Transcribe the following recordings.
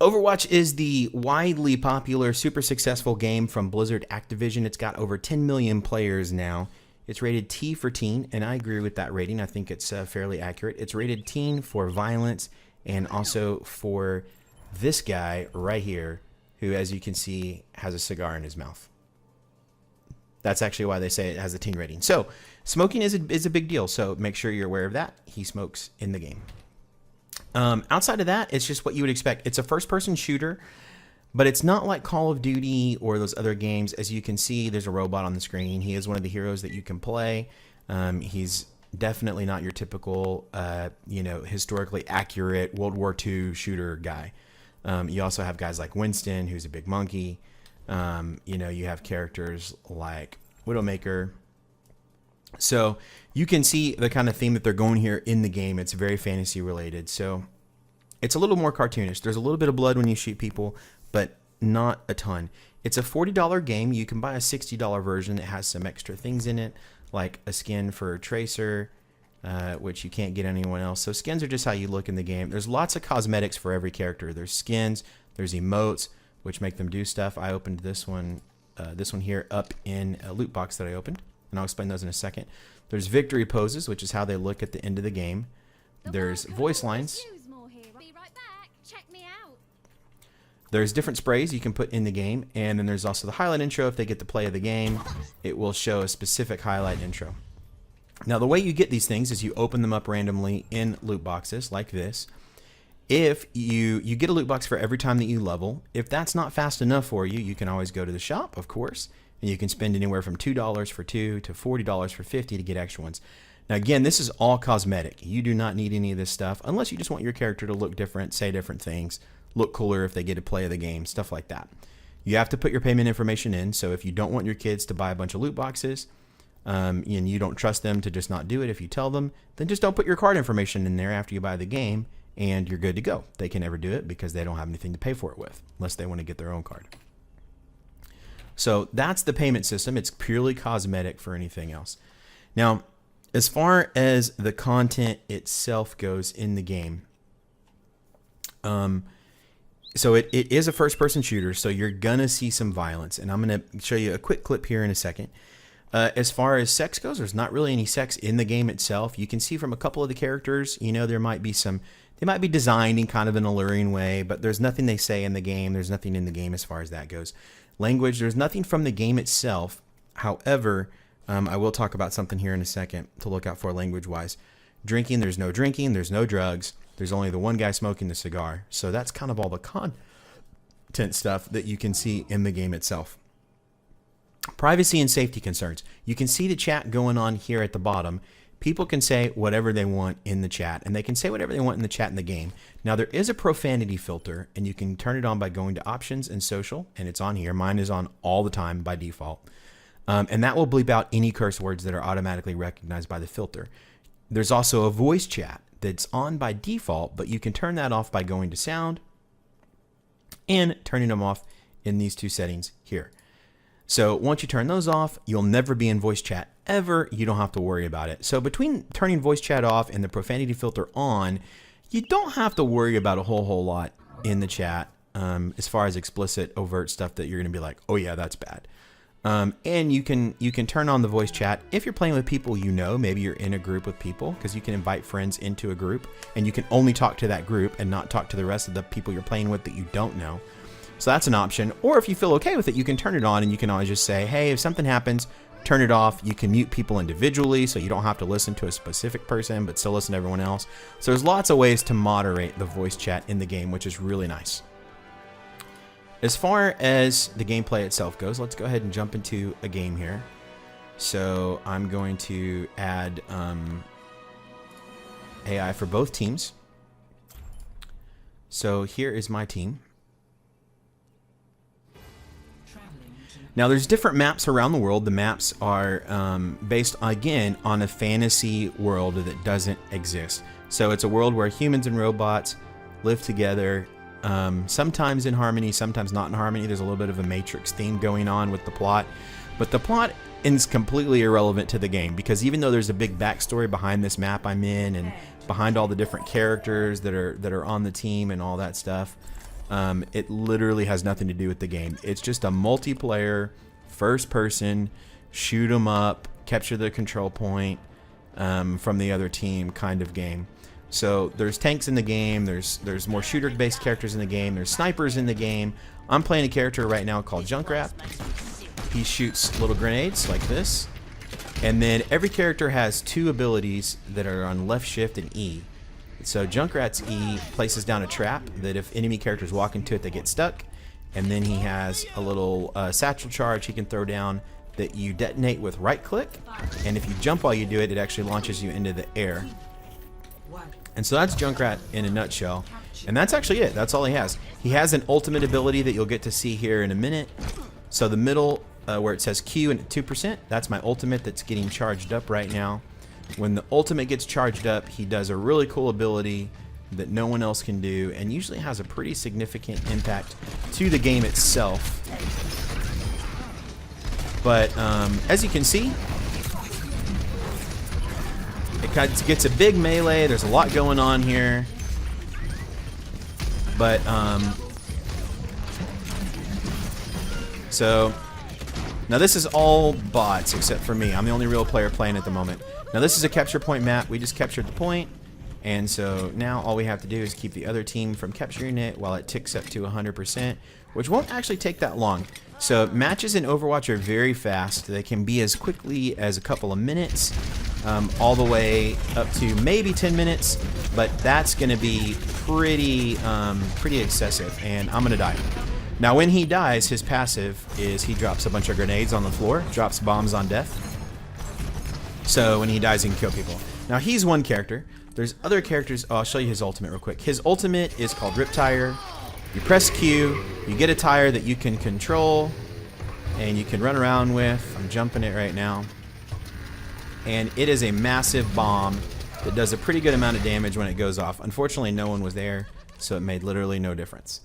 Overwatch is the widely popular, super successful game from Blizzard Activision. It's got over 10 million players now. It's rated T for teen, and I agree with that rating. I think it's fairly accurate. It's rated teen for violence and also for this guy right here, who, as you can see, has a cigar in his mouth. That's actually why they say it has a teen rating. So, smoking is a big deal, so make sure you're aware of that. He smokes in the game. Outside of that, it's just what you would expect. It's a first-person shooter, but it's not like Call of Duty or those other games. As you can see, there's a robot on the screen. He is one of the heroes that you can play. He's definitely not your typical, historically accurate World War II shooter guy. You also have guys like Winston, who's a big monkey. You have characters like Widowmaker. So you can see the kind of theme that they're going here in the game. It's very fantasy related. So it's a little more cartoonish. There's a little bit of blood when you shoot people, but not a ton. It's a $40 game. You can buy a $60 version that has some extra things in it, like a skin for Tracer, which you can't get anyone else. So skins are just how you look in the game. There's lots of cosmetics for every character. There's skins, there's emotes, which make them do stuff. I opened this one here up in a loot box that I opened, and I'll explain those in a second. There's victory poses, which is how they look at the end of the game. There's voice lines. There's different sprays you can put in the game, and then there's also the highlight intro. If they get to play of the game, it will show a specific highlight intro. Now, the way you get these things is you open them up randomly in loot boxes like this. If you get a loot box for every time that you level. If that's not fast enough for you, you can always go to the shop, of course, and you can spend anywhere from $2 for 2 to $40 for 50 to get extra ones. Now, again, this is all cosmetic. You do not need any of this stuff unless you just want your character to look different, say different things, look cooler if they get to play of the game, stuff like that. You have to put your payment information in. So if you don't want your kids to buy a bunch of loot boxes, and you don't trust them to just not do it if you tell them, then just don't put your card information in there after you buy the game, and you're good to go. They can never do it because they don't have anything to pay for it with, unless they want to get their own card. So that's the payment system. It's purely cosmetic for anything else. Now, as far as the content itself goes in the game, so it is a first-person shooter, so you're going to see some violence, and I'm going to show you a quick clip here in a second. As far as sex goes, there's not really any sex in the game itself. You can see from a couple of the characters, there might be they might be designed in kind of an alluring way, but there's nothing they say in the game. There's nothing in the game as far as that goes. Language, there's nothing from the game itself. However, I will talk about something here in a second to look out for language-wise. Drinking, there's no drinking, there's no drugs. There's only the one guy smoking the cigar. So that's kind of all the content stuff that you can see in the game itself. Privacy and safety concerns. You can see the chat going on here at the bottom. People can say whatever they want in the chat, and they can say whatever they want in the chat in the game. Now, there is a profanity filter, and you can turn it on by going to options and social, and it's on here. Mine is on all the time by default. And that will bleep out any curse words that are automatically recognized by the filter. There's also a voice chat that's on by default, but you can turn that off by going to sound and turning them off in these two settings here. So once you turn those off, you'll never be in voice chat ever. You don't have to worry about it. So between turning voice chat off and the profanity filter on, you don't have to worry about a whole lot in the chat as far as explicit, overt stuff that you're going to be like, oh yeah, that's bad. And you can turn on the voice chat if you're playing with people maybe you're in a group with people, because you can invite friends into a group and you can only talk to that group and not talk to the rest of the people you're playing with that you don't know. So that's an option. Or if you feel okay with it, you can turn it on, and you can always just say, hey, if something happens, turn it off. You can mute people individually, so you don't have to listen to a specific person, but still listen to everyone else. So there's lots of ways to moderate the voice chat in the game, which is really nice. As far as the gameplay itself goes, let's go ahead and jump into a game here. So I'm going to add AI for both teams. So here is my team. Now, there's different maps around the world. The maps are based, again, on a fantasy world that doesn't exist. So it's a world where humans and robots live together, sometimes in harmony, sometimes not in harmony. There's a little bit of a Matrix theme going on with the plot. But the plot is completely irrelevant to the game, because even though there's a big backstory behind this map I'm in and behind all the different characters that are on the team and all that stuff, It literally has nothing to do with the game. It's just a multiplayer, first person, shoot 'em up, capture the control point from the other team kind of game. So there's tanks in the game, there's more shooter-based characters in the game, there's snipers in the game. I'm playing a character right now called Junkrat. He shoots little grenades like this. And then every character has 2 abilities that are on left shift and E. So Junkrat's E places down a trap that if enemy characters walk into it, they get stuck. And then he has a little satchel charge he can throw down that you detonate with right click. And if you jump while you do it, it actually launches you into the air. And so that's Junkrat in a nutshell. And that's actually it. That's all he has. He has an ultimate ability that you'll get to see here in a minute. So the middle where it says Q and 2%, that's my ultimate that's getting charged up right now. When the ultimate gets charged up, he does a really cool ability that no one else can do and usually has a pretty significant impact to the game itself. But as you can see, it gets a big melee. There's a lot going on here. But so now this is all bots except for me. I'm the only real player playing at the moment. Now this is a capture point map. We just captured the point. And so now all we have to do is keep the other team from capturing it while it ticks up to 100%, which won't actually take that long. So matches in Overwatch are very fast. They can be as quickly as a couple of minutes, all the way up to maybe 10 minutes, but that's going to be pretty excessive, and I'm going to die. Now when he dies, his passive is he drops a bunch of grenades on the floor, drops bombs on death. So when he dies, he can kill people. Now he's one character. There's other characters. Oh, I'll show you his ultimate real quick. His ultimate is called Rip Tire. You press Q, you get a tire that you can control and you can run around with. I'm jumping it right now. And it is a massive bomb that does a pretty good amount of damage when it goes off. Unfortunately, no one was there, so it made literally no difference.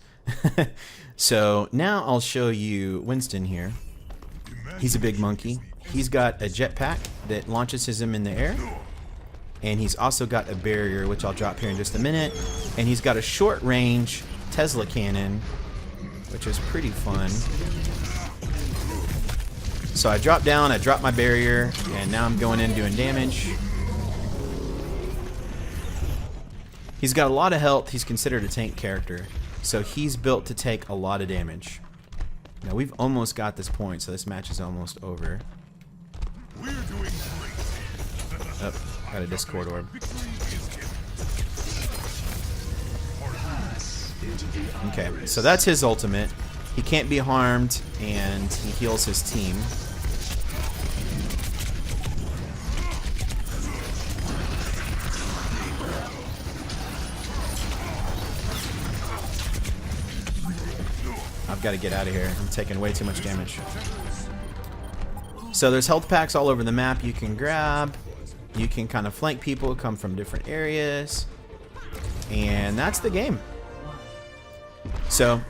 So now I'll show you Winston here. He's a big monkey. He's got a jetpack that launches him in the air. And he's also got a barrier, which I'll drop here in just a minute. And he's got a short range Tesla cannon, which is pretty fun. So I drop down, I drop my barrier, and now I'm going in doing damage. He's got a lot of health. He's considered a tank character, so he's built to take a lot of damage. Now we've almost got this point, so this match is almost over. Oh, got a Discord orb. Okay, so that's his ultimate. He can't be harmed, and he heals his team. I've got to get out of here. I'm taking way too much damage. So there's health packs all over the map you can grab. You can kind of flank people, come from different areas. And that's the game. So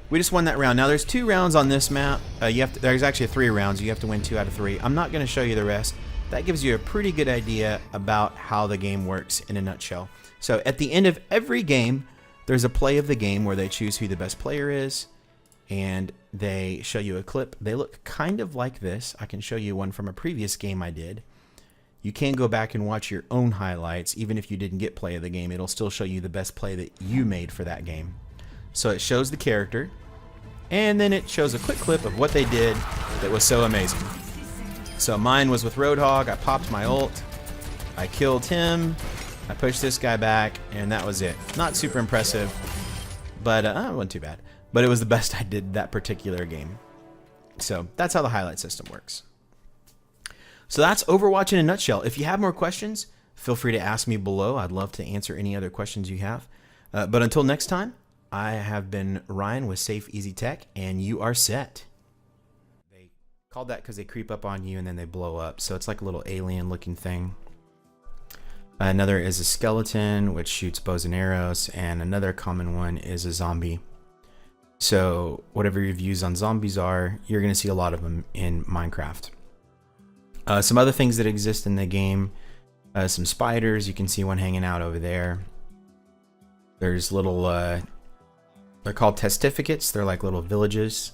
we just won that round. Now there's 2 rounds on this map. There's actually 3 rounds. You have to win 2 out of 3. I'm not going to show you the rest. That gives you a pretty good idea about how the game works in a nutshell. So at the end of every game, there's a play of the game where they choose who the best player is. And they show you a clip. They look kind of like this. I can show you one from a previous game I did. You can go back and watch your own highlights. Even if you didn't get play of the game, it'll still show you the best play that you made for that game. So it shows the character, and then it shows a quick clip of what they did that was so amazing. So mine was with Roadhog. I popped my ult. I killed him. I pushed this guy back, and that was it. Not super impressive, but it wasn't too bad. But it was the best I did that particular game. So that's how the highlight system works. So that's Overwatch in a nutshell. If you have more questions, feel free to ask me below. I'd love to answer any other questions you have. But until next time, I have been Ryan with Safe Easy Tech, and you are set. They called that because they creep up on you and then they blow up. So it's like a little alien looking thing. Another is a skeleton, which shoots bows and arrows. And another common one is a zombie. So whatever your views on zombies are, you're going to see a lot of them in Minecraft. Some other things that exist in the game, some spiders. You can see one hanging out over there. There's little They're called testificates. They're like little villages.